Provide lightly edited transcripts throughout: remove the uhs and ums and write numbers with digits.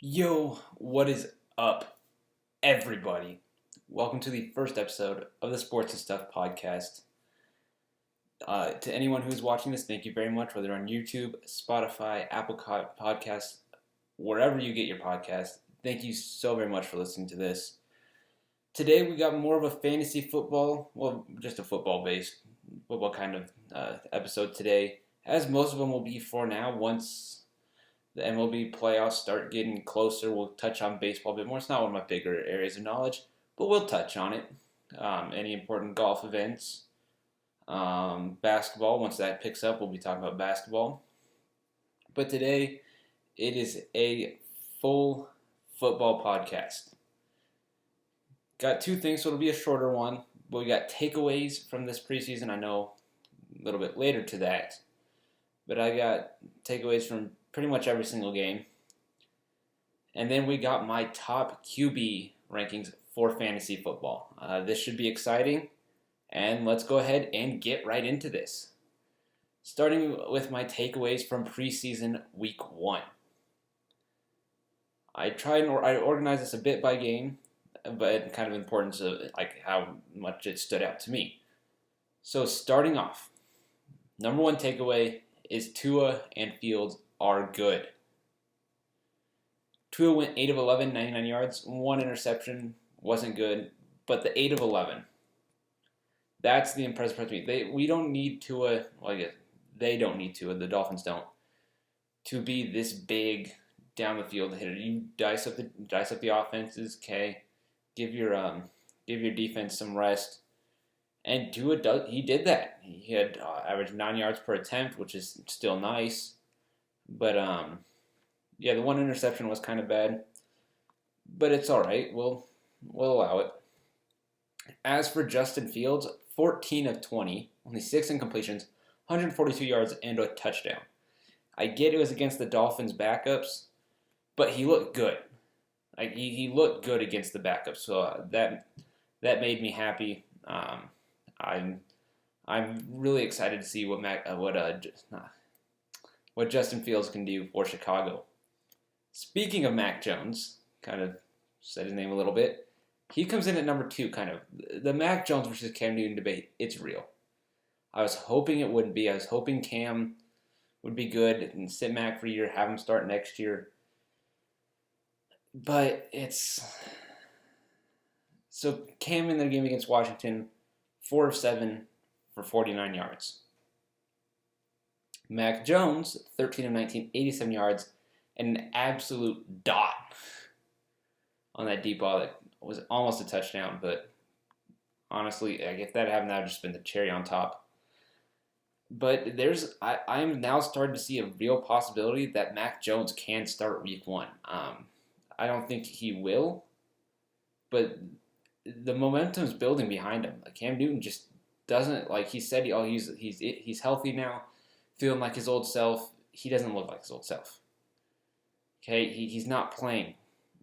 Yo, what is up, everybody? Welcome to the first episode of the Sports and Stuff podcast. To anyone who's watching this, thank you very much, whether on YouTube, Spotify, Apple Podcasts, wherever you get your podcast. Thank you so very much for listening to this. Today we got more of a fantasy football, just a football-based, football kind of episode today, as most of them will be for now once the MLB playoffs start getting closer. We'll touch on baseball a bit more. It's not one of my bigger areas of knowledge, but we'll touch on it. Any important golf events. Basketball, once that picks up, we'll be talking about basketball. But today, it is a full football podcast. Got two things, so it'll be a shorter one. But we got takeaways from this preseason. I know a little bit later to that. But I got takeaways from pretty much every single game. And then we got my top QB rankings for fantasy football. This should be exciting. And let's go ahead and get right into this. Starting with my takeaways from preseason week 1. I organize this a bit by game, but kind of importance of like how much it stood out to me. So starting off, number one takeaway is Tua and Fields are good. Tua went 8 of 11, 99 yards, 1 interception, wasn't good, but the 8 of 11, that's the impressive part to me. We don't need Tua, well, I guess they don't need Tua, the Dolphins don't, to be this big down the field hitter. You dice up the offenses, okay? Give your defense some rest. And Tua did that. He had average 9 yards per attempt, which is still nice. But the one interception was kind of bad. But it's all right. We'll allow it. As for Justin Fields, 14 of 20, only 6 incompletions, 142 yards and a touchdown. I get it was against the Dolphins' backups, but he looked good. Like he looked good against the backups, so that made me happy. I'm really excited to see what Justin Fields can do for Chicago. Speaking of Mac Jones, kind of said his name a little bit. He comes in at number 2, kind of. The Mac Jones versus Cam Newton debate, it's real. I was hoping it wouldn't be. I was hoping Cam would be good and sit Mac for a year, have him start next year. But it's... So Cam in their game against Washington, 4 of 7 for 49 yards. Mac Jones, 13 of 19, 87 yards, and an absolute dot on that deep ball that was almost a touchdown, but honestly, if that happened, that would have just been the cherry on top. But I'm now starting to see a real possibility that Mac Jones can start week 1. I don't think he will, but the momentum's building behind him. Like Cam Newton just doesn't, like he said, he's healthy now, feeling like his old self. He doesn't look like his old self. Okay, he's not playing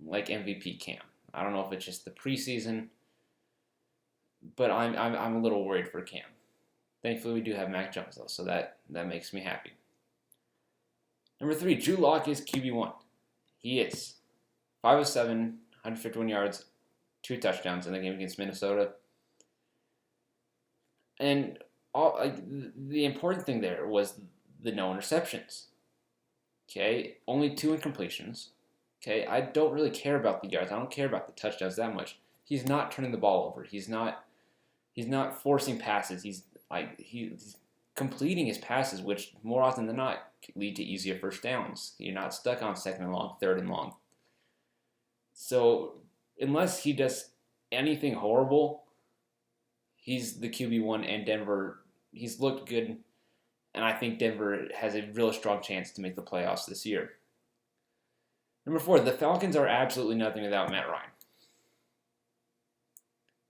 like MVP Cam. I don't know if it's just the preseason, but I'm a little worried for Cam. Thankfully, we do have Mac Jones though, so that makes me happy. Number 3, Drew Lock is QB1. He is 5 of 7, 151 yards, 2 touchdowns in the game against Minnesota. And the important thing there was the no interceptions. Okay, only 2 incompletions. Okay, I don't really care about the yards. I don't care about the touchdowns that much. He's not turning the ball over. He's not forcing passes. He's completing his passes, which more often than not lead to easier first downs. You're not stuck on 2nd and long, 3rd and long. So unless he does anything horrible, he's the QB1, and Denver, he's looked good, and I think Denver has a real strong chance to make the playoffs this year. Number 4, the Falcons are absolutely nothing without Matt Ryan.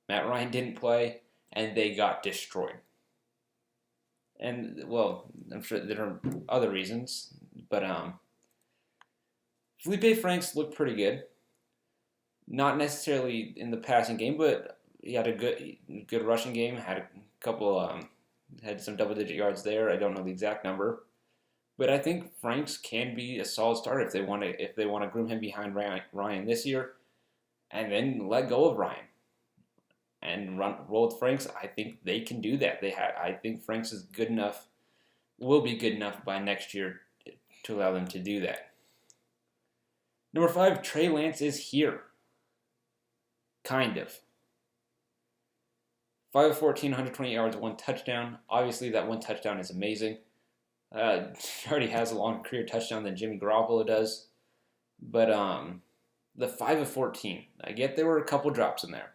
Matt Ryan didn't play, and they got destroyed. And, well, I'm sure there are other reasons, but Felipe Franks looked pretty good. Not necessarily in the passing game, but he had a good rushing game. Had a couple, had some double-digit yards there. I don't know the exact number, But I think Franks can be a solid starter if they want to groom him behind Ryan this year, and then let go of Ryan and roll with Franks. I think they can do that. I think Franks is good enough, will be good enough by next year to allow them to do that. Number 5, Trey Lance is here. Kind of. 5 of 14, 120 yards, 1 touchdown. Obviously, that 1 touchdown is amazing. He already has a longer career touchdown than Jimmy Garoppolo does. But the 5 of 14, I get there were a couple drops in there.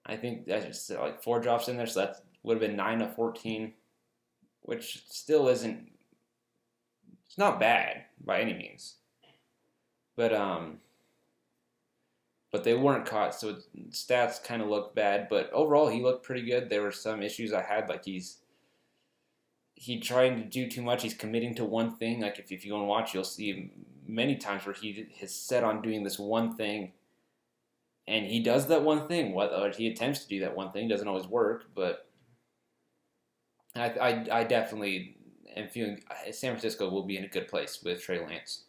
I think that's just like 4 drops in there, so that would have been 9 of 14, which still isn't, it's not bad by any means. But they weren't caught, so stats kind of looked bad. But overall, he looked pretty good. There were some issues I had, like he trying to do too much. He's committing to one thing. Like if you go and watch, you'll see many times where he is set on doing this one thing, and he does that one thing. Or he attempts to do that one thing. It doesn't always work, but I definitely am feeling San Francisco will be in a good place with Trey Lance.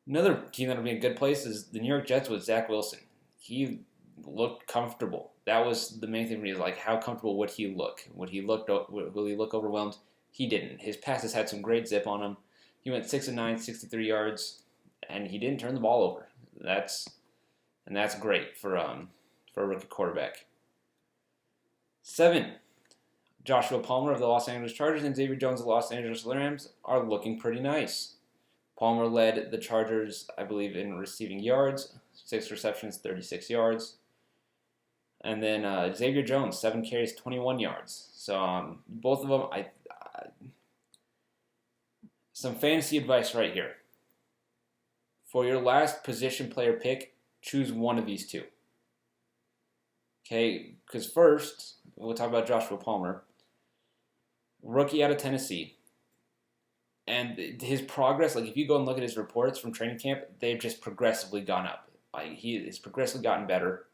Another team that will be in a good place is the New York Jets with Zach Wilson. He looked comfortable. That was the main thing for me, is like, how comfortable would he look? Will he look overwhelmed? He didn't. His passes had some great zip on him. He went 6 of 9, 63 yards, and he didn't turn the ball over. That's great for a rookie quarterback. 7, Joshua Palmer of the Los Angeles Chargers and Xavier Jones of the Los Angeles Rams are looking pretty nice. Palmer led the Chargers, I believe, in receiving yards, 6 receptions, 36 yards. And then Xavier Jones, 7 carries, 21 yards. So both of them, some fantasy advice right here. For your last position player pick, choose one of these two. Okay, because first, we'll talk about Joshua Palmer, rookie out of Tennessee. And his progress, like if you go and look at his reports from training camp, they've just progressively gone up. Like he has progressively gotten better.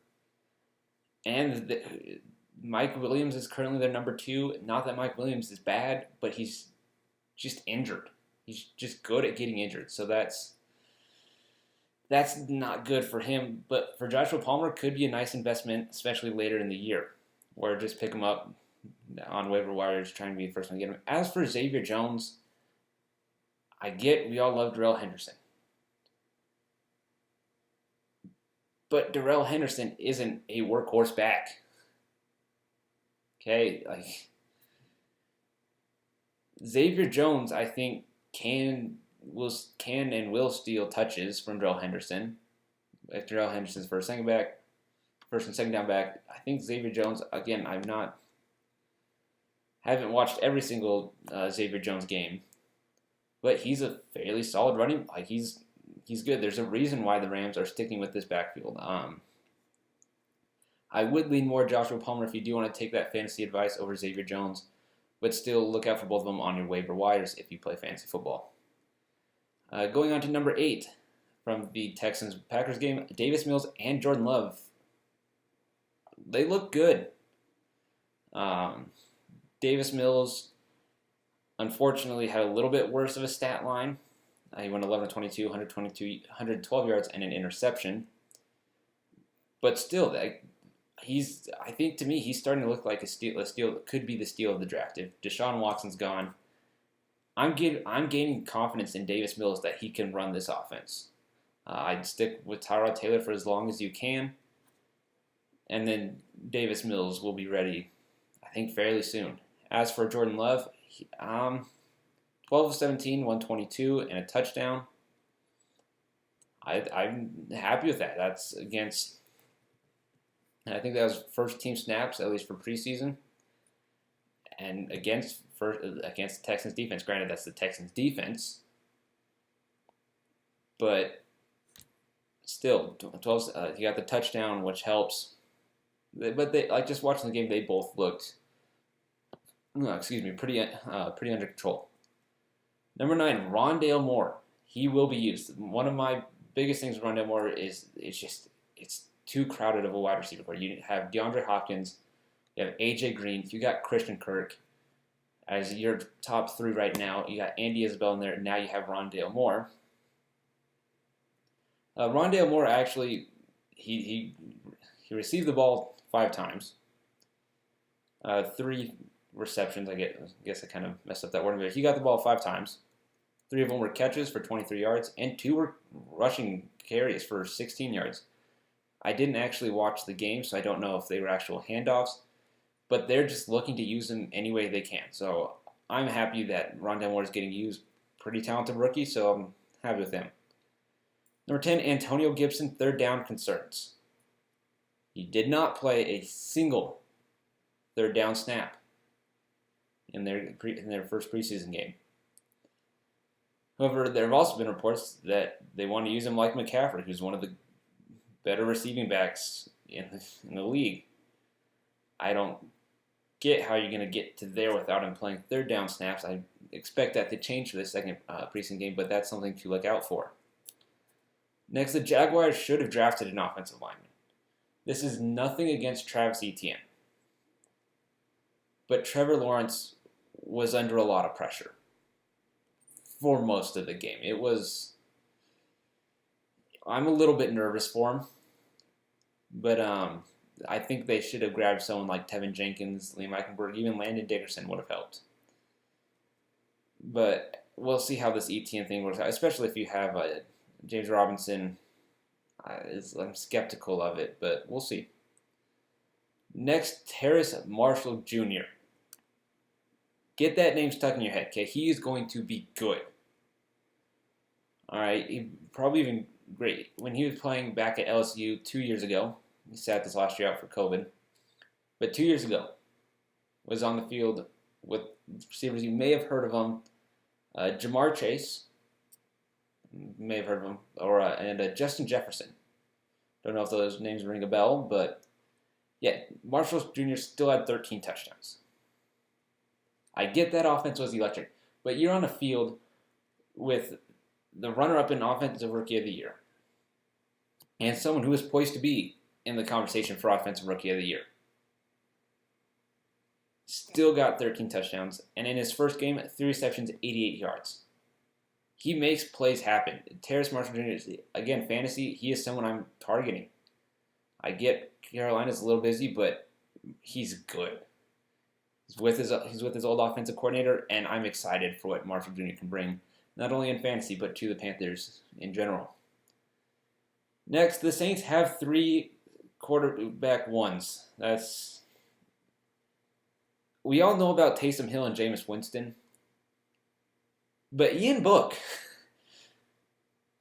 And Mike Williams is currently their number 2. Not that Mike Williams is bad, but he's just injured. He's just good at getting injured. So that's not good for him. But for Joshua Palmer, could be a nice investment, especially later in the year, where just pick him up on waiver wires, trying to be the first one to get him. As for Xavier Jones, I get we all love Darrell Henderson. But Darrell Henderson isn't a workhorse back. Okay, like Xavier Jones, I think can and will steal touches from Darrell Henderson. If Darrell Henderson's first and second down back, I think Xavier Jones, again, haven't watched every single Xavier Jones game, but he's a fairly solid running. Like he's good. There's a reason why the Rams are sticking with this backfield. I would lean more Joshua Palmer if you do want to take that fantasy advice over Xavier Jones, but still look out for both of them on your waiver wires if you play fantasy football. Going on to number 8 from the Texans-Packers game, Davis Mills and Jordan Love. They look good. Davis Mills, unfortunately, had a little bit worse of a stat line. He went 11-22, 112 yards, and an interception. But still, I think to me, he's starting to look like a steal. Could be the steal of the draft. If Deshaun Watson's gone, I'm gaining confidence in Davis Mills that he can run this offense. I'd stick with Tyrod Taylor for as long as you can, and then Davis Mills will be ready, I think, fairly soon. As for Jordan Love, 12 of 17, 122, and a touchdown. I'm happy with that. That's against, I think that was first team snaps, at least for preseason, and against the Texans defense. Granted, that's the Texans defense, but still, 12. You got the touchdown, which helps. But they, like, just watching the game, they both looked, pretty under control. Number 9, Rondale Moore. He will be used. One of my biggest things with Rondale Moore is it's too crowded of a wide receiver core. You have DeAndre Hopkins, you have AJ Green, you got Christian Kirk. as your top three right now. You got Andy Isabel in there, and now you have Rondale Moore. Rondale Moore actually, he received the ball 5 times. 3 receptions, I guess I kind of messed up that word, but he got the ball 5 times. 3 of them were catches for 23 yards, and 2 were rushing carries for 16 yards. I didn't actually watch the game, so I don't know if they were actual handoffs, but they're just looking to use him any way they can. So I'm happy that Rondale Moore is getting used. Pretty talented rookie, so I'm happy with him. Number 10, Antonio Gibson, third down concerns. He did not play a single third down snap in their first preseason game. However, there have also been reports that they want to use him like McCaffrey, who's one of the better receiving backs in the league. I don't get how you're going to get to there without him playing third down snaps. I expect that to change for the second preseason game, but that's something to look out for. Next, the Jaguars should have drafted an offensive lineman. This is nothing against Travis Etienne, but Trevor Lawrence was under a lot of pressure for most of the game. I'm a little bit nervous for him, but I think they should have grabbed someone like Tevin Jenkins, Liam Eichenberg, even Landon Dickerson would have helped. But we'll see how this Etienne thing works out, especially if you have James Robinson. I'm skeptical of it, but we'll see. Next, Terrace Marshall Jr. Get that name stuck in your head, okay? He is going to be good. All right, he probably even great. When he was playing back at LSU 2 years ago, he sat this last year out for COVID, but 2 years ago, was on the field with receivers. You may have heard of him. Jamar Chase, you may have heard of him, and Justin Jefferson. Don't know if those names ring a bell, but yeah, Marshall Jr. still had 13 touchdowns. I get that offense was electric, but you're on a field with the runner-up in Offensive Rookie of the Year and someone who is poised to be in the conversation for Offensive Rookie of the Year. Still got 13 touchdowns, and in his first game, 3 receptions, 88 yards. He makes plays happen. Terrace Marshall Jr., again, fantasy, he is someone I'm targeting. I get Carolina's a little busy, but he's good. He's with his old offensive coordinator, and I'm excited for what Marshall Jr. can bring, not only in fantasy, but to the Panthers in general. Next, the Saints have 3 quarterback ones. We all know about Taysom Hill and Jameis Winston. But Ian Book,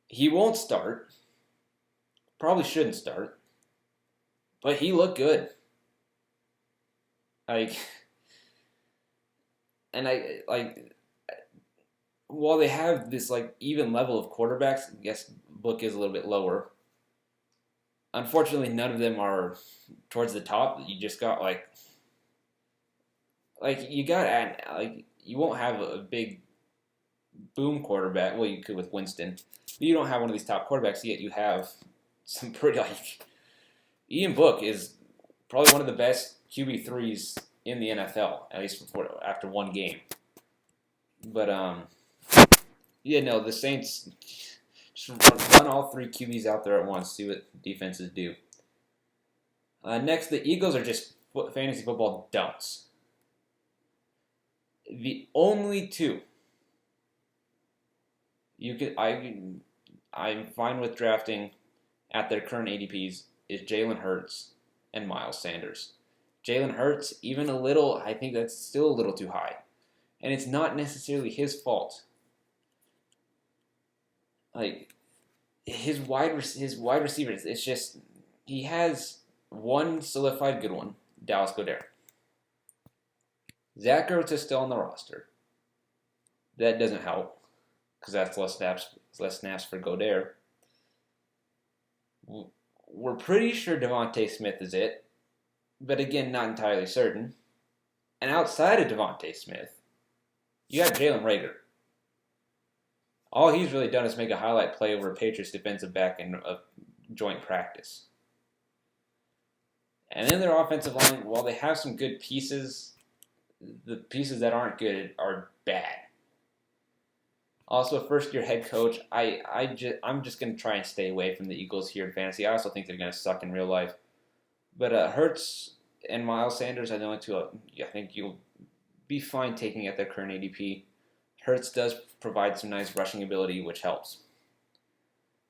he won't start. Probably shouldn't start. But he looked good. While they have this even level of quarterbacks, I guess Book is a little bit lower. Unfortunately, none of them are towards the top. You just got you won't have a big boom quarterback. Well, you could with Winston, but you don't have one of these top quarterbacks yet. You have some pretty Ian Book is probably one of the best QB3s in the NFL, at least after one game. But the Saints just run all 3 QBs out there at once, see what defenses do. Next, the Eagles are just fantasy football dunks. The only 2 I'm fine with drafting at their current ADPs is Jalen Hurts and Miles Sanders. Jalen Hurts, even a little, I think that's still a little too high. And it's not necessarily his fault. His wide receivers, it's just, he has one solidified good one, Dallas Goedert. Zach Ertz is still on the roster. That doesn't help, because that's less snaps for Goedert. We're pretty sure Devontae Smith is it, but again, not entirely certain. And outside of Devontae Smith, you got Jalen Reagor. All he's really done is make a highlight play over a Patriots defensive back in a joint practice. And then their offensive line, while they have some good pieces, the pieces that aren't good are bad. Also, a first-year head coach. I'm just going to try and stay away from the Eagles here in fantasy. I also think they're going to suck in real life. But Hurts and Miles Sanders are the only two I think you'll be fine taking at their current ADP. Hurts does provide some nice rushing ability, which helps.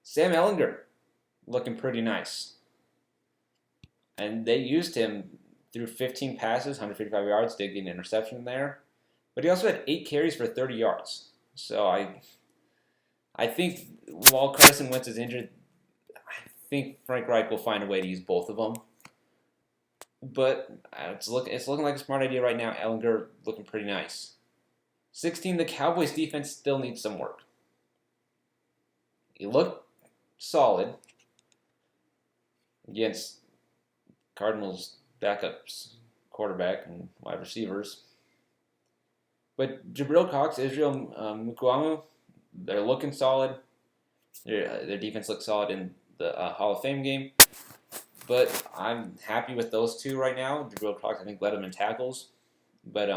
Sam Ehlinger, looking pretty nice. And they used him through 15 passes, 155 yards, did get an interception there. But he also had 8 carries for 30 yards. So I think while Carson Wentz is injured, I think Frank Reich will find a way to use both of them. But it's looking like a smart idea right now. Ehlinger looking pretty nice. 16, the Cowboys defense still needs some work. He looked solid against Cardinals' backups, quarterback, and wide receivers. But Jabril Cox, Israel Mukuamu, they're looking solid. Their defense looks solid in the Hall of Fame game. But I'm happy with those two right now. Jabril Cox, I think, led them in tackles. But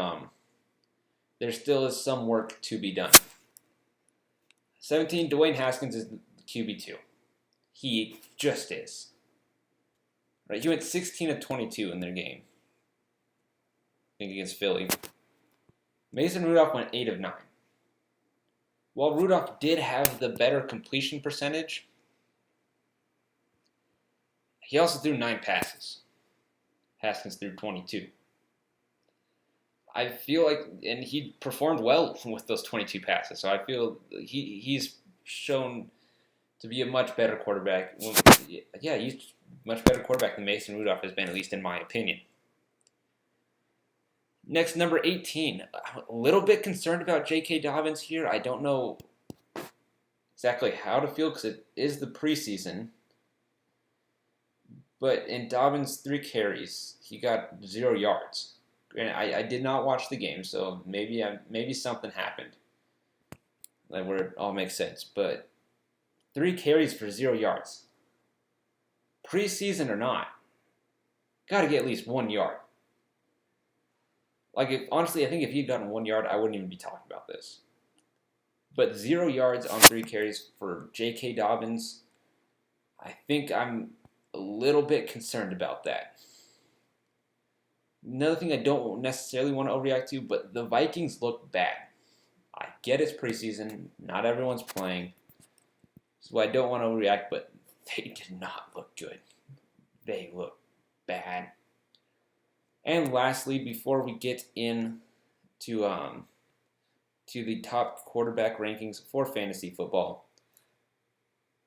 there still is some work to be done. 17, Dwayne Haskins is QB2. He just is. Right, he went 16 of 22 in their game. I think against Philly. Mason Rudolph went 8 of 9. While Rudolph did have the better completion percentage, he also threw 9 passes. Haskins threw 22. I feel like, and he performed well with those 22 passes, so I feel he's shown to be a much better quarterback. Yeah, he's a much better quarterback than Mason Rudolph has been, at least in my opinion. Next, number 18. A little bit concerned about J.K. Dobbins here. I don't know exactly how to feel because it is the preseason. But in Dobbins' 3 carries, he got 0 yards. And I did not watch the game, so maybe something happened, like where it all makes sense. But 3 carries for 0 yards. Preseason or not, got to get at least 1 yard. Honestly, I think if he'd gotten 1 yard, I wouldn't even be talking about this. But 0 yards on 3 carries for J.K. Dobbins, I think I'm a little bit concerned about that. Another thing I don't necessarily want to overreact to, but the Vikings look bad. I get it's preseason, not everyone's playing, so I don't want to overreact, but they did not look good. They look bad. And lastly, before we get in to the top quarterback rankings for fantasy football,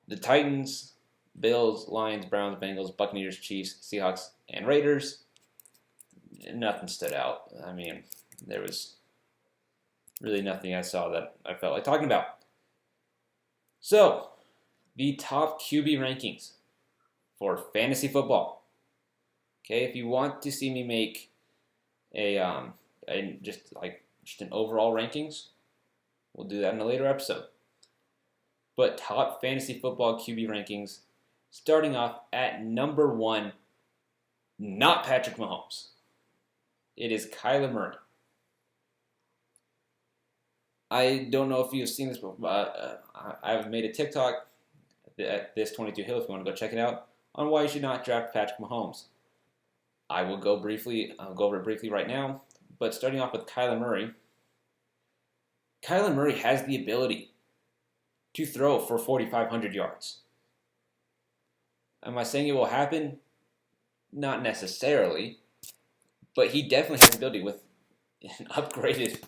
the Titans, Bills, Lions, Browns, Bengals, Buccaneers, Chiefs, Seahawks, and Raiders, nothing stood out. I mean, there was really nothing I saw that I felt like talking about. So, the top QB rankings for fantasy football. Okay, if you want to see me make just an overall rankings, we'll do that in a later episode. But top fantasy football QB rankings, starting off at number 1, not Patrick Mahomes. It is Kyler Murray. I don't know if you've seen this, but I've made a TikTok at this 22 Hill if you want to go check it out on why you should not draft Patrick Mahomes. I will go over it briefly right now, but starting off with Kyler Murray. Kyler Murray has the ability to throw for 4,500 yards. Am I saying it will happen? Not necessarily, but he definitely has the ability with an upgraded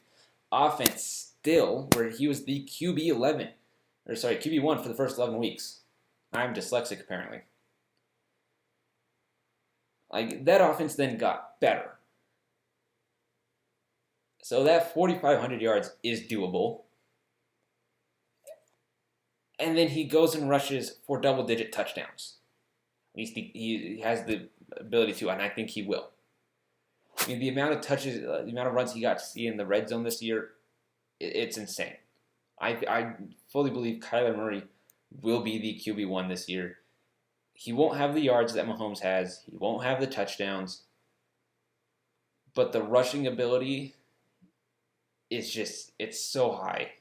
offense still, where he was the QB1 for the first 11 weeks. I'm dyslexic, apparently. That offense then got better. So that 4,500 yards is doable. And then he goes and rushes for double-digit touchdowns. At least he has the ability to, and I think he will. I mean, the amount of touches, the amount of runs he got to see in the red zone this year, it's insane. I fully believe Kyler Murray will be the QB1 this year. He won't have the yards that Mahomes has. He won't have the touchdowns. but the rushing ability is just, it's so high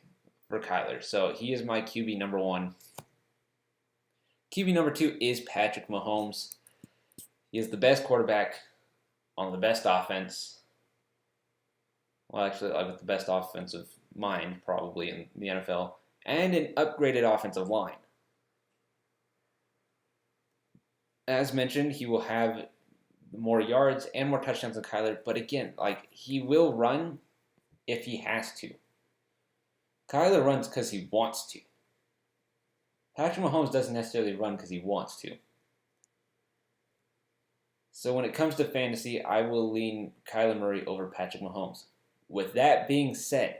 for Kyler. So he is my QB number 1. QB number 2 is Patrick Mahomes. He is the best quarterback on the best offense. Well, actually, with the best offensive mind, probably, in the NFL. And an upgraded offensive line. As mentioned, he will have more yards and more touchdowns than Kyler. But again, he will run if he has to. Kyler runs because he wants to. Patrick Mahomes doesn't necessarily run because he wants to. So when it comes to fantasy, I will lean Kyler Murray over Patrick Mahomes. With that being said,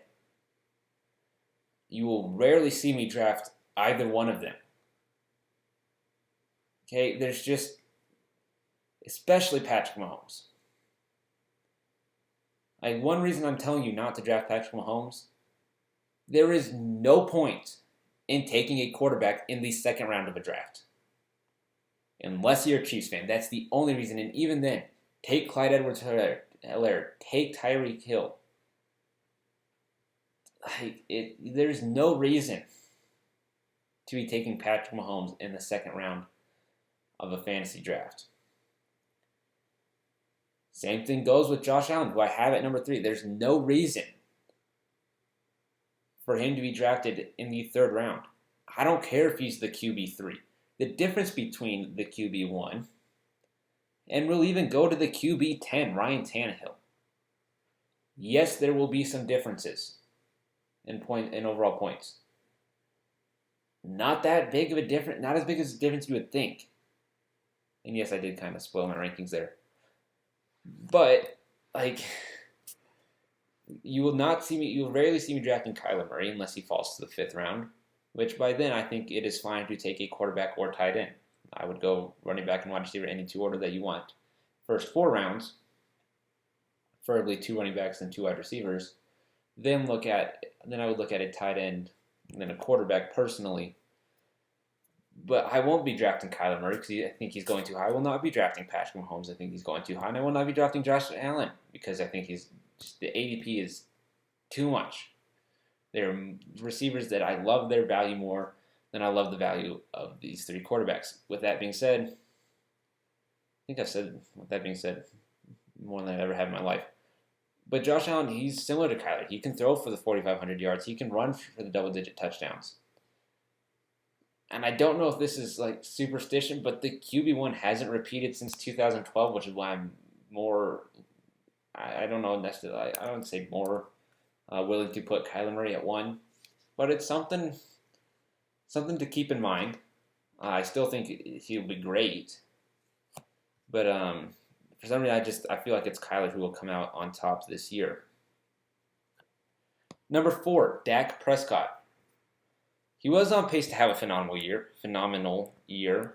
you will rarely see me draft either one of them. Okay, there's just, especially Patrick Mahomes. One reason I'm telling you not to draft Patrick Mahomes, there is no point in taking a quarterback in the second round of a draft. Unless you're a Chiefs fan. That's the only reason. And even then, take Clyde Edwards-Helaire, take Tyreek Hill. There's no reason to be taking Patrick Mahomes in the second round of a fantasy draft. Same thing goes with Josh Allen, who I have at number 3. There's no reason for him to be drafted in the third round. I don't care if he's the QB3. The difference between the QB1 and we'll even go to the QB10, Ryan Tannehill. Yes, there will be some differences in overall points. Not that big of a difference, not as big as a difference you would think. And yes, I did kind of spoil my rankings there. But you will rarely see me drafting Kyler Murray unless he falls to the 5th round, which by then I think it is fine to take a quarterback or tight end. I would go running back and wide receiver, any 2 order that you want. First 4 rounds, preferably 2 running backs and 2 wide receivers. Then I would look at a tight end and then a quarterback personally. But I won't be drafting Kyler Murray because I think he's going too high. I will not be drafting Patrick Mahomes. I think he's going too high. And I will not be drafting Josh Allen because I think the ADP is too much. They're receivers that I love their value more than I love the value of these 3 quarterbacks. With that being said, I think I've said, with that being said, more than I've ever had in my life. But Josh Allen, he's similar to Kyler. He can throw for the 4,500 yards. He can run for the double-digit touchdowns. And I don't know if this is superstition, but the QB1 hasn't repeated since 2012, which is why I'm more, I don't know necessarily, I don't say more willing to put Kyler Murray at 1. But it's something to keep in mind. I still think he'll be great. But for some reason, I feel like it's Kyler who will come out on top this year. Number 4, Dak Prescott. He was on pace to have a phenomenal year.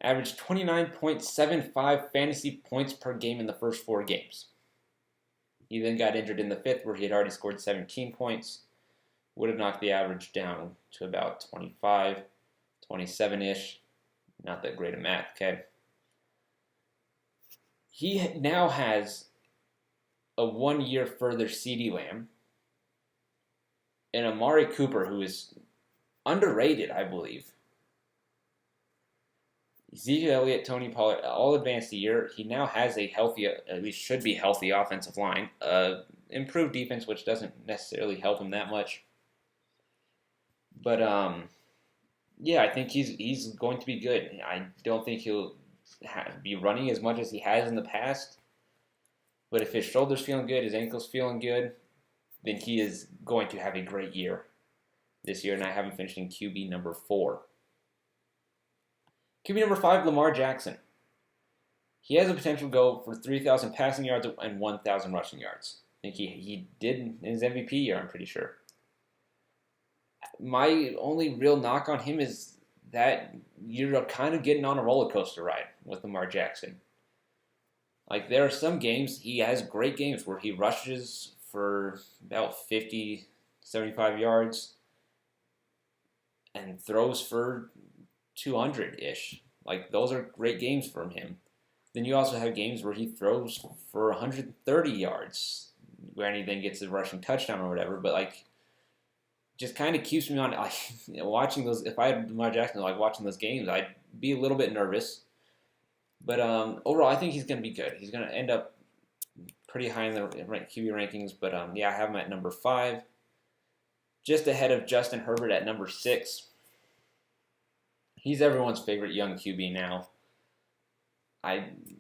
Averaged 29.75 fantasy points per game in the first 4 games. He then got injured in the 5th where he had already scored 17 points. Would have knocked the average down to about 25, 27-ish. Not that great at math, okay? He now has a 1-year further CeeDee Lamb and Amari Cooper, who is underrated, I believe. Ezekiel Elliott, Tony Pollard, all advanced a year. He now has a healthy, at least should be healthy offensive line. Improved defense, which doesn't necessarily help him that much. But, yeah, I think he's going to be good. I don't think he'll be running as much as he has in the past. But if his shoulder's feeling good, his ankle's feeling good, then he is going to have a great year this year. And I have him finishing QB number 4. QB number 5, Lamar Jackson. He has the potential to go for 3,000 passing yards and 1,000 rushing yards. I think he did in his MVP year, I'm pretty sure. My only real knock on him is that you're kind of getting on a roller coaster ride with Lamar Jackson. There are some games, he has great games where he rushes for about 50, 75 yards and throws for 200-ish. Those are great games from him. Then you also have games where he throws for 130 yards. Granted, he then gets a rushing touchdown or whatever, but like, just kind of keeps me on like, watching those. If I had Lamar Jackson, like watching those games, I'd be a little bit nervous. But overall, I think he's going to be good. He's going to end up pretty high in the QB rankings. But yeah, I have him at number 5, just ahead of Justin Herbert at number 6. He's everyone's favorite young QB now.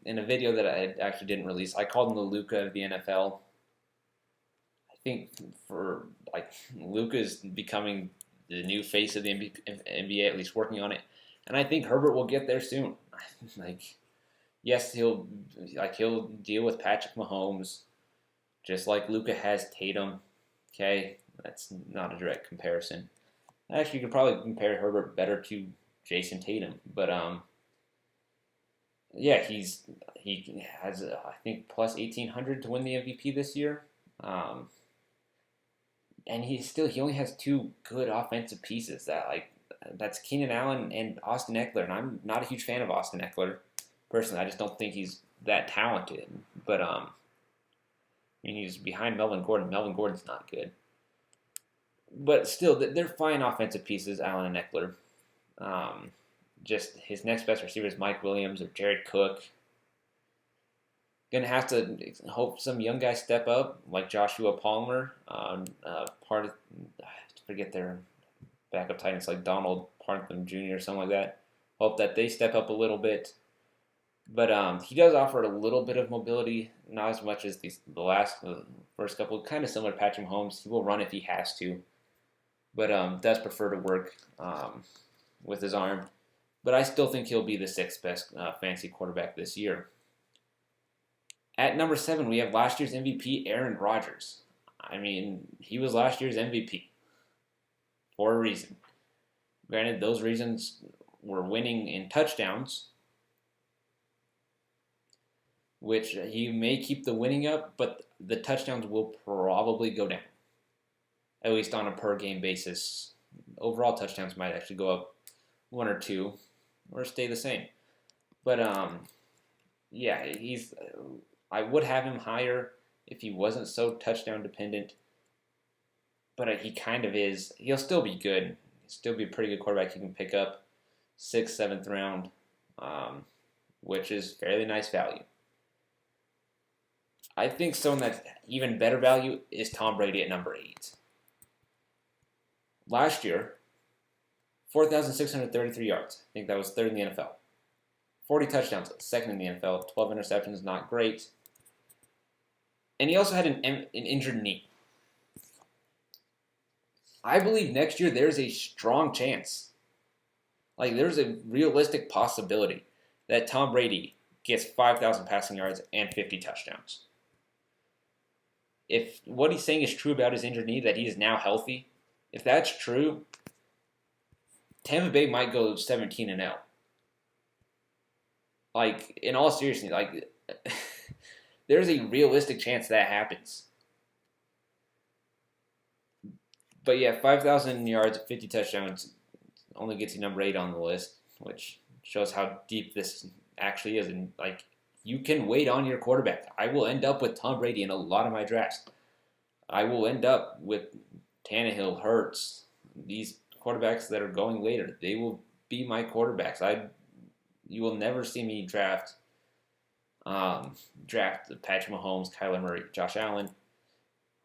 In a video that I actually didn't release, I called him the Luka of the NFL. I think for like Luka's becoming the new face of the NBA, at least working on it, and I think Herbert will get there soon. Like, yes, he'll deal with Patrick Mahomes, just like Luka has Tatum. Okay, that's not a direct comparison. Actually, you could probably compare Herbert better to Jason Tatum, but yeah, he has I think plus 1,800 to win the MVP this year, and he only has 2 good offensive pieces that's Keenan Allen and Austin Eckler, and I'm not a huge fan of Austin Eckler personally. I just don't think he's that talented, but I mean, he's behind Melvin Gordon. Melvin Gordon's not good, but still, they're fine offensive pieces, Allen and Eckler. Just his next best receiver is Mike Williams or Jared Cook. Gonna have to hope some young guys step up, like Joshua Palmer. I forget their backup tight ends, like Donald Partham Jr. or something like that. Hope that they step up a little bit. But he does offer a little bit of mobility, not as much as the first couple. Kind of similar to Patrick Mahomes. He will run if he has to, but does prefer to work with his arm. But I still think he'll be the 6th best fantasy quarterback this year. At number 7, we have last year's MVP, Aaron Rodgers. I mean, he was last year's MVP for a reason. Granted, those reasons were winning in touchdowns, which he may keep the winning up, but the touchdowns will probably go down, at least on a per-game basis. Overall touchdowns might actually go up 1 or 2, or stay the same. But yeah, I would have him higher if he wasn't so touchdown dependent. But he kind of is. He'll still be good. He'll still be a pretty good quarterback you can pick up 6th, 7th round, which is fairly nice value. I think someone that's even better value is Tom Brady at number 8. Last year, 4,633 yards. I think that was 3rd in the NFL. 40 touchdowns, 2nd in the NFL. 12 interceptions, not great. And he also had an injured knee. I believe next year there's a strong chance, like there's a realistic possibility that Tom Brady gets 5,000 passing yards and 50 touchdowns. If what he's saying is true about his injured knee, that he is now healthy, if that's true, Tampa Bay might go 17-0. Like, in all seriousness, like, there's a realistic chance that happens. But yeah, 5,000 yards, 50 touchdowns only gets you number 8 on the list, which shows how deep this actually is. And, like, you can wait on your quarterback. I will end up with Tom Brady in a lot of my drafts. I will end up with Tannehill, Hurts, these quarterbacks that are going later. They will be my quarterbacks. You will never see me draft Patrick Mahomes, Kyler Murray, Josh Allen,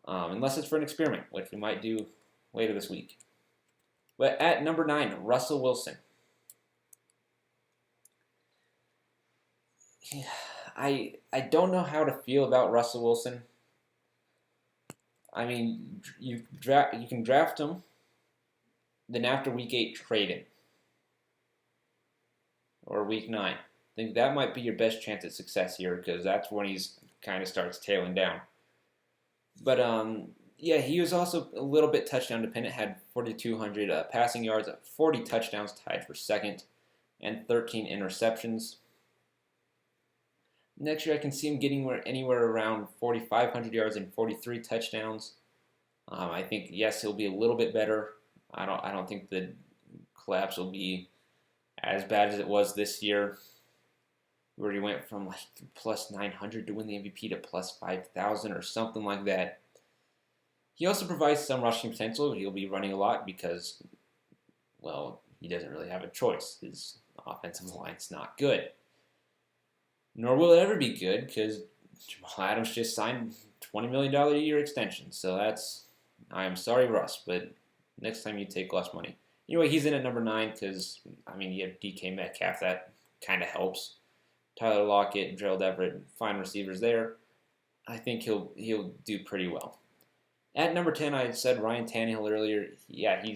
unless it's for an experiment, which we might do later this week. But at number 9, Russell Wilson. I don't know how to feel about Russell Wilson. I mean, you can draft him, then after week 8, trade him. Or week 9. I think that might be your best chance at success here, because that's when he's kind of starts tailing down. But yeah, he was also a little bit touchdown dependent. Had 4,200 passing yards, 40 touchdowns, tied for 2nd, and 13 interceptions. Next year, I can see him getting anywhere around 4,500 yards and 43 touchdowns. I think yes, he'll be a little bit better. I don't think the collapse will be as bad as it was this year. where he went from like plus 900 to win the MVP to plus 5,000 or something like that. He also provides some rushing potential. He'll be running a lot because, well, he doesn't really have a choice. His offensive line's not good. Nor will it ever be good because Jamal Adams just signed a $20 million a year extension. So I am sorry, Russ, but next time you take less money. Anyway, he's in at number 9 because, you have DK Metcalf. That kind of helps. Tyler Lockett, Gerald Everett, fine receivers there. I think he'll do pretty well. At number 10, I said Ryan Tannehill earlier. Yeah, he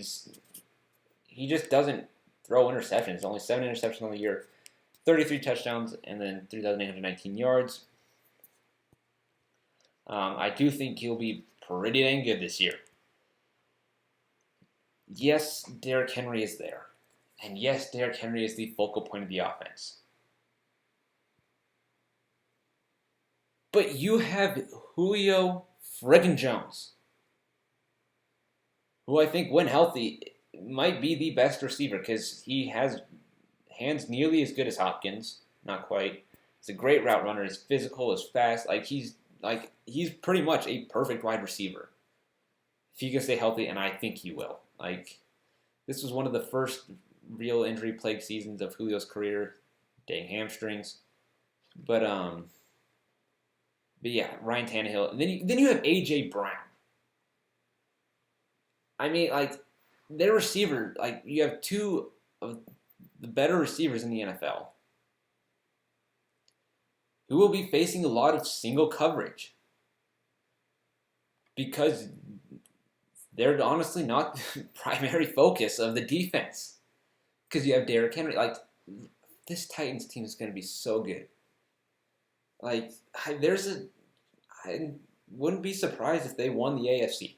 just doesn't throw interceptions. Only 7 interceptions on the year, 33 touchdowns, and then 3,819 yards. I do think he'll be pretty dang good this year. Yes, Derrick Henry is there. And yes, Derrick Henry is the focal point of the offense. But you have Julio friggin' Jones, who I think, when healthy, might be the best receiver because he has hands nearly as good as Hopkins. Not quite. He's a great route runner. He's physical. He's fast. He's pretty much a perfect wide receiver if he can stay healthy, and I think he will. This was one of the first real injury-plagued seasons of Julio's career. Dang hamstrings. But yeah, Ryan Tannehill. And then you have A.J. Brown. Their receiver, you have 2 of the better receivers in the NFL who will be facing a lot of single coverage because they're honestly not the primary focus of the defense because you have Derrick Henry. This Titans team is going to be so good. I wouldn't be surprised if they won the AFC,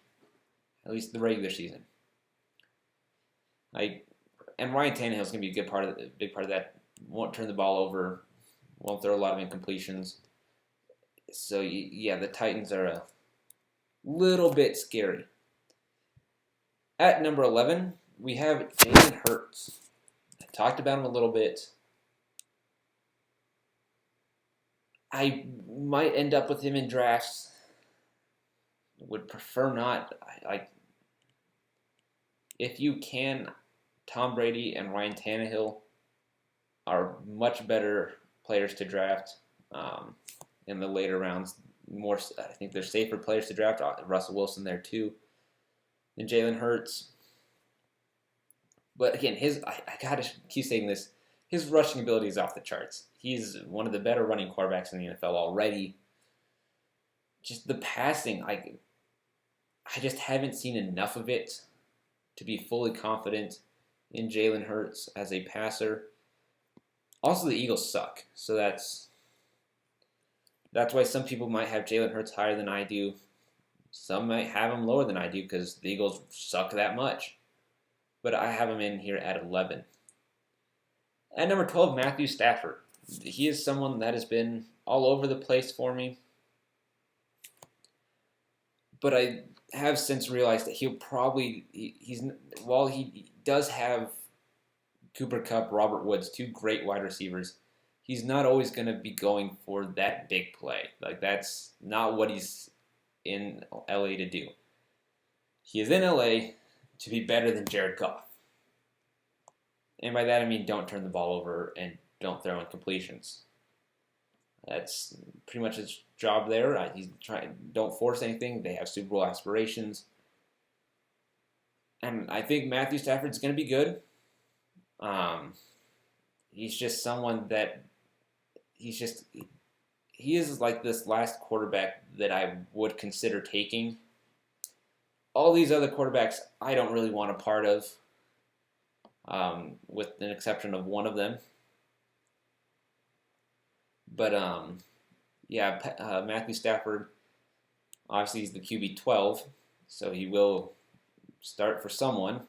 at least the regular season. And Ryan Tannehill is going to be a big part of that. Won't turn the ball over, won't throw a lot of incompletions. So yeah, the Titans are a little bit scary. At number 11, we have Jalen Hurts. I talked about him a little bit. I might end up with him in drafts. Would prefer not. If you can, Tom Brady and Ryan Tannehill are much better players to draft in the later rounds. I think they're safer players to draft. Russell Wilson there too, than Jalen Hurts. But again, I gotta keep saying this. His rushing ability is off the charts. He's one of the better running quarterbacks in the NFL already. Just the passing, I just haven't seen enough of it to be fully confident in Jalen Hurts as a passer. Also, the Eagles suck, so that's why some people might have Jalen Hurts higher than I do. Some might have him lower than I do because the Eagles suck that much. But I have him in here at 11. At number 12, Matthew Stafford. He is someone that has been all over the place for me. But I have since realized that while he does have Cooper Kupp, Robert Woods, 2 great wide receivers, he's not always going to be going for that big play. That's not what he's in LA to do. He is in LA to be better than Jared Goff. And by that I mean don't turn the ball over and don't throw in completions. That's pretty much his job there. Don't force anything. They have Super Bowl aspirations. And I think Matthew Stafford's going to be good. He's just someone that he is like this last quarterback that I would consider taking. All these other quarterbacks I don't really want a part of, with an exception of one of them. But, Matthew Stafford, obviously he's the QB 12, so he will start for someone.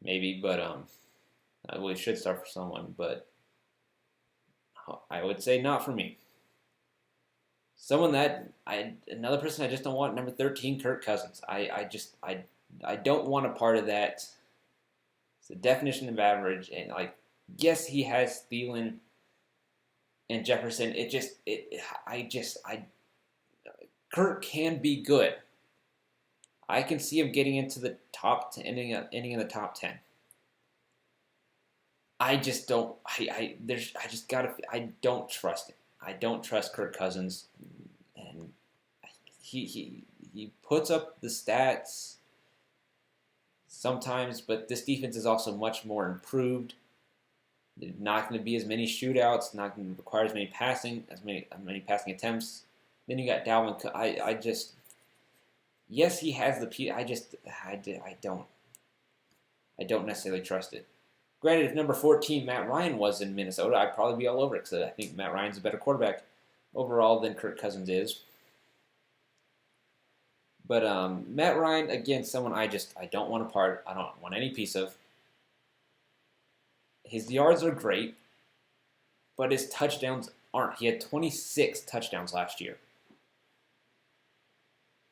Maybe, but he should start for someone, but I would say not for me. Another person I just don't want, number 13, Kirk Cousins. I don't want a part of that. It's the definition of average, and yes, he has Thielen and Jefferson. Kirk can be good. I can see him getting into the top 10, ending in the top 10. I just don't. I don't trust it. I don't trust Kirk Cousins, and he puts up the stats sometimes, but this defense is also much more improved. There's not going to be as many shootouts. Not going to require as many passing passing attempts. Then you got Dalvin. Yes, he has the piece. I don't necessarily trust it. Granted, if number 14 Matt Ryan was in Minnesota, I'd probably be all over it because I think Matt Ryan's a better quarterback overall than Kirk Cousins is. But Matt Ryan, again, someone I don't want to part. I don't want any piece of. His yards are great, but his touchdowns aren't. He had 26 touchdowns last year.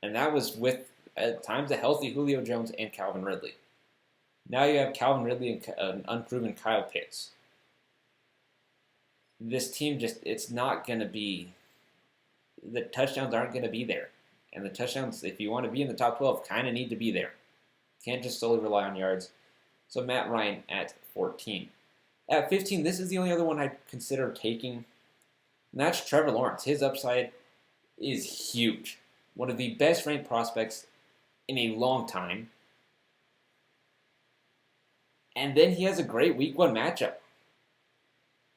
And that was with, at times, a healthy Julio Jones and Calvin Ridley. Now you have Calvin Ridley and an unproven Kyle Pitts. This team it's not going to be, the touchdowns aren't going to be there. And the touchdowns, if you want to be in the top 12, kind of need to be there. Can't just solely rely on yards. So Matt Ryan at 14. At 15, this is the only other one I'd consider taking. And that's Trevor Lawrence. His upside is huge. One of the best ranked prospects in a long time. And then he has a great week 1 matchup.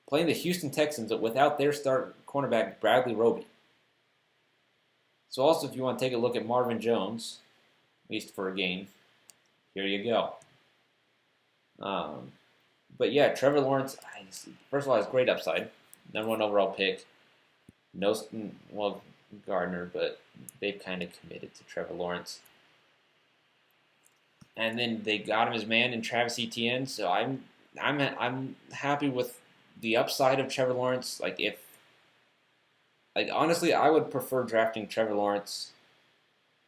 Playing the Houston Texans without their start cornerback, Bradley Roby. So also, if you want to take a look at Marvin Jones, at least for a game, here you go. But yeah, Trevor Lawrence, first of all, has great upside. Number 1 overall pick. Gardner, but they've kind of committed to Trevor Lawrence. And then they got him as man in Travis Etienne, so I'm happy with the upside of Trevor Lawrence. Honestly, I would prefer drafting Trevor Lawrence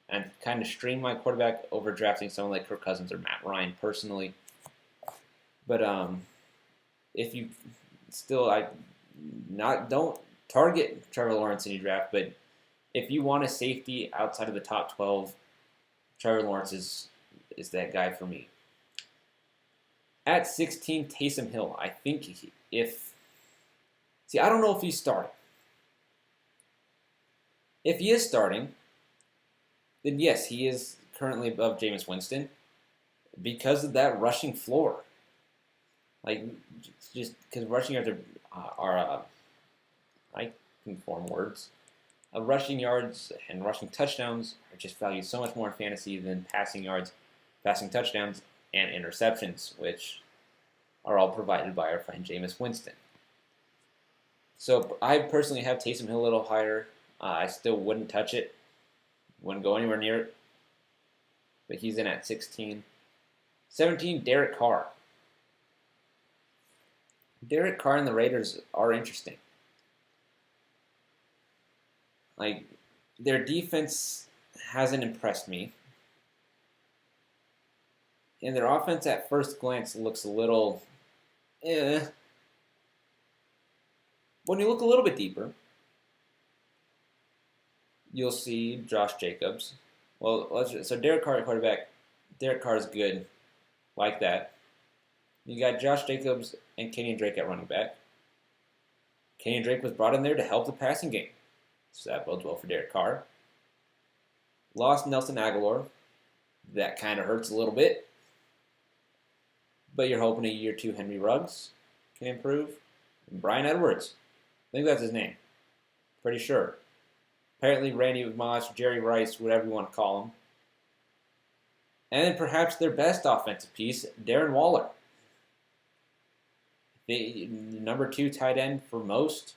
and kind of stream my quarterback over drafting someone like Kirk Cousins or Matt Ryan personally. But if you still don't target Trevor Lawrence in your draft, but if you want a safety outside of the top 12, Trevor Lawrence is that guy for me. At 16, Taysom Hill. I think I don't know if he's starting. If he is starting, then yes, he is currently above Jameis Winston because of that rushing floor. Just because rushing yards are I can form words. Rushing yards and rushing touchdowns are just valued so much more in fantasy than passing yards, passing touchdowns, and interceptions, which are all provided by our friend Jameis Winston. So I personally have Taysom Hill a little higher. I still wouldn't touch it. Wouldn't go anywhere near it. But he's in at 16. 17, Derek Carr. Derek Carr and the Raiders are interesting. Their defense hasn't impressed me. And their offense at first glance looks a little When you look a little bit deeper, you'll see Josh Jacobs. So Derek Carr at quarterback. Derek Carr is good, like that. You got Josh Jacobs and Kenyon Drake at running back. Kenyon Drake was brought in there to help the passing game, so that bodes well for Derek Carr. Lost Nelson Aguilar. That kind of hurts a little bit. But you're hoping a year 2 Henry Ruggs can improve. And Brian Edwards. I think that's his name. Pretty sure. Apparently Randy Moss, Jerry Rice, whatever you want to call him. And then perhaps their best offensive piece, Darren Waller. The number 2 tight end for most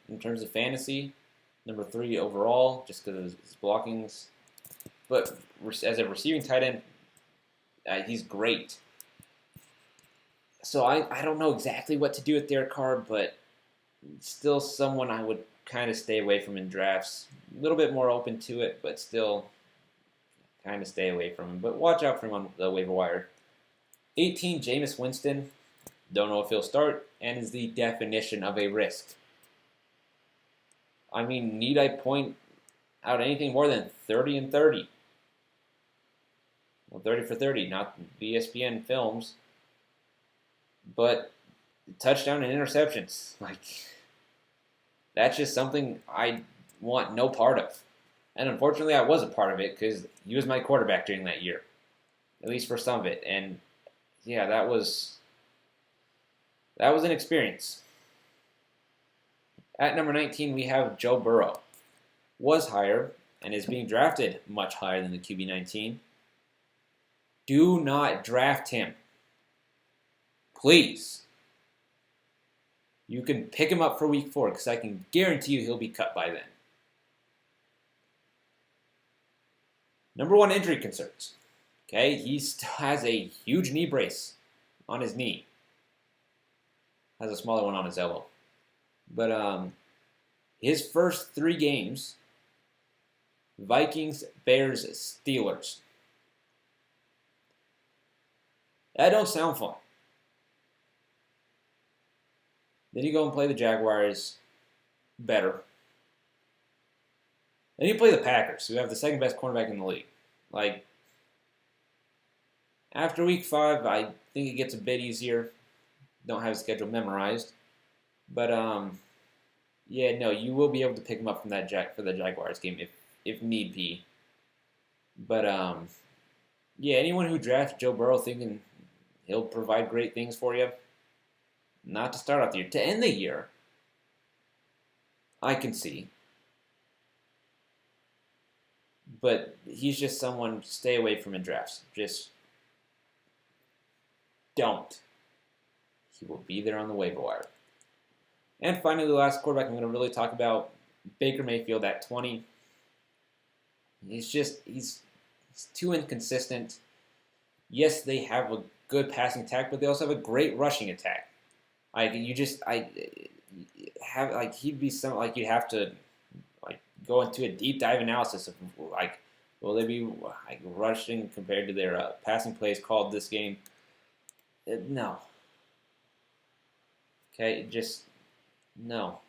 in terms of fantasy. Number 3 overall, just because of his blockings. But as a receiving tight end, he's great. So I don't know exactly what to do with Derek Carr, but still someone I would kind of stay away from in drafts. A little bit more open to it, but still kind of stay away from him. But watch out for him on the waiver wire. 18, Jameis Winston. Don't know if he'll start, and is the definition of a risk. I mean, need I point out anything more than 30 and 30? Well, 30 for 30, not the ESPN films, but touchdown and interceptions. That's just something I want no part of. And unfortunately, I was a part of it because he was my quarterback during that year, at least for some of it. And yeah, that was an experience. At number 19, we have Joe Burrow. Was higher and is being drafted much higher than the QB 19. Do not draft him. Please. You can pick him up for week 4 because I can guarantee you he'll be cut by then. Number 1, injury concerns. Okay, he still has a huge knee brace on his knee. Has a smaller one on his elbow. But his first 3 games, Vikings, Bears, Steelers. That don't sound fun. Then you go and play the Jaguars, better. Then you play the Packers, who have the second best cornerback in the league. After week 5, I think it gets a bit easier. Don't have a schedule memorized. But, yeah, no, you will be able to pick him up from for the Jaguars game if need be. But, yeah, anyone who drafts Joe Burrow thinking he'll provide great things for you, not to start off the year. To end the year, I can see. But he's just someone, stay away from in drafts. Just don't. He will be there on the waiver wire. And finally, the last quarterback I'm going to really talk about, Baker Mayfield at 20. He's too inconsistent. Yes, they have a good passing attack, but they also have a great rushing attack. He'd be something you'd have to go into a deep dive analysis of will they be rushing compared to their passing plays called this game? No. Okay, just no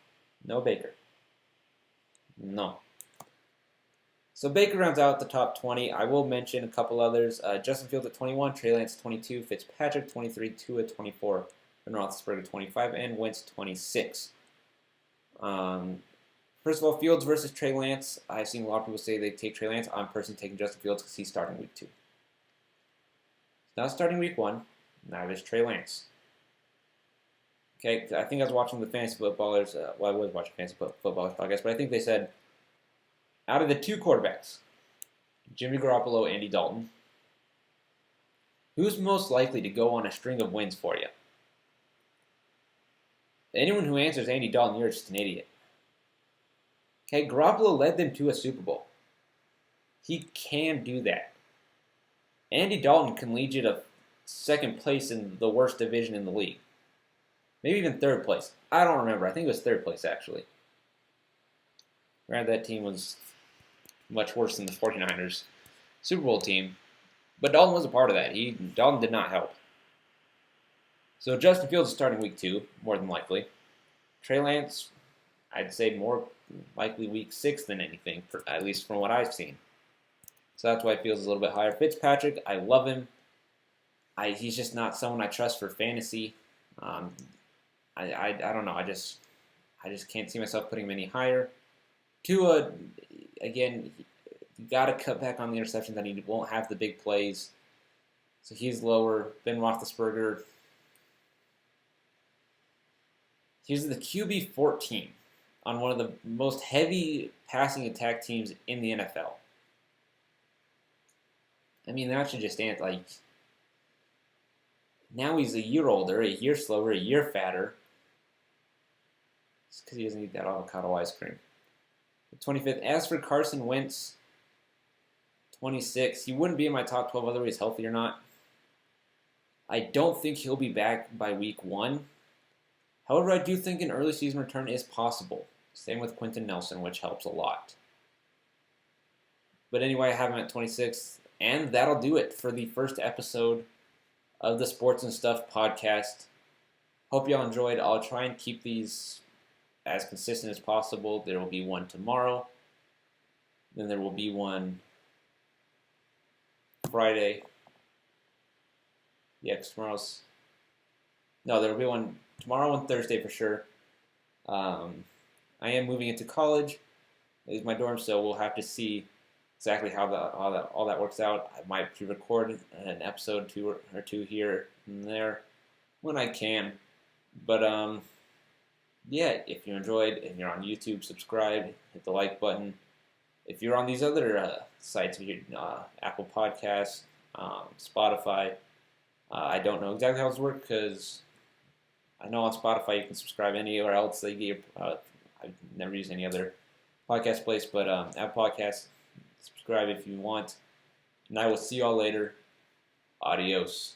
Baker. No. So Baker rounds out the top 20. I will mention a couple others. Justin Fields at 21, Trey Lance 22, Fitzpatrick 23, Tua 24, Ben Roethlisberger 25, and Wentz 26. First of all, Fields versus Trey Lance. I've seen a lot of people say they take Trey Lance. I'm personally taking Justin Fields because he's starting week 2. He's not starting week 1. Neither is Trey Lance. Okay, I think I was watching the Fantasy Footballers. I was watching Fantasy Footballers podcast, but I think they said out of the 2 quarterbacks, Jimmy Garoppolo, Andy Dalton, who's most likely to go on a string of wins for you? Anyone who answers Andy Dalton, you're just an idiot. Okay, Garoppolo led them to a Super Bowl. He can do that. Andy Dalton can lead you to second place in the worst division in the league. Maybe even third place. I don't remember. I think it was third place, actually. Granted, that team was much worse than the 49ers Super Bowl team. But Dalton was a part of that. Dalton did not help. So Justin Fields is starting week 2, more than likely. Trey Lance, I'd say more likely week 6 than anything, at least from what I've seen. So that's why it feels a little bit higher. Fitzpatrick, I love him. He's just not someone I trust for fantasy. I don't know. I just can't see myself putting him any higher. Tua, again, you got to cut back on the interceptions. He won't have the big plays, so he's lower. Ben Roethlisberger, he's the QB 14 on one of the most heavy passing attack teams in the NFL. I mean, that should just stand now he's a year older, a year slower, a year fatter. It's because he doesn't eat that avocado ice cream. 25th. As for Carson Wentz, 26. He wouldn't be in my top 12 whether he's healthy or not. I don't think he'll be back by week 1. However, I do think an early season return is possible. Same with Quentin Nelson, which helps a lot. But anyway, I have him at 26. And that'll do it for the first episode of the Sports and Stuff podcast. Hope y'all enjoyed. I'll try and keep these as consistent as possible. There will be one tomorrow. Then there will be one Friday. Yeah, 'cause tomorrow's... No, there will be one tomorrow and Thursday for sure. I am moving into college. It is my dorm, so we'll have to see exactly how all that works out. I might pre-record an episode or two here and there when I can. But yeah, if you enjoyed and you're on YouTube, subscribe, hit the like button. If you're on these other sites, Apple Podcasts, Spotify, I don't know exactly how those work because I know on Spotify you can subscribe anywhere else. They give. I've never used any other podcast place, but Apple Podcasts, subscribe if you want. And I will see y'all later. Adios.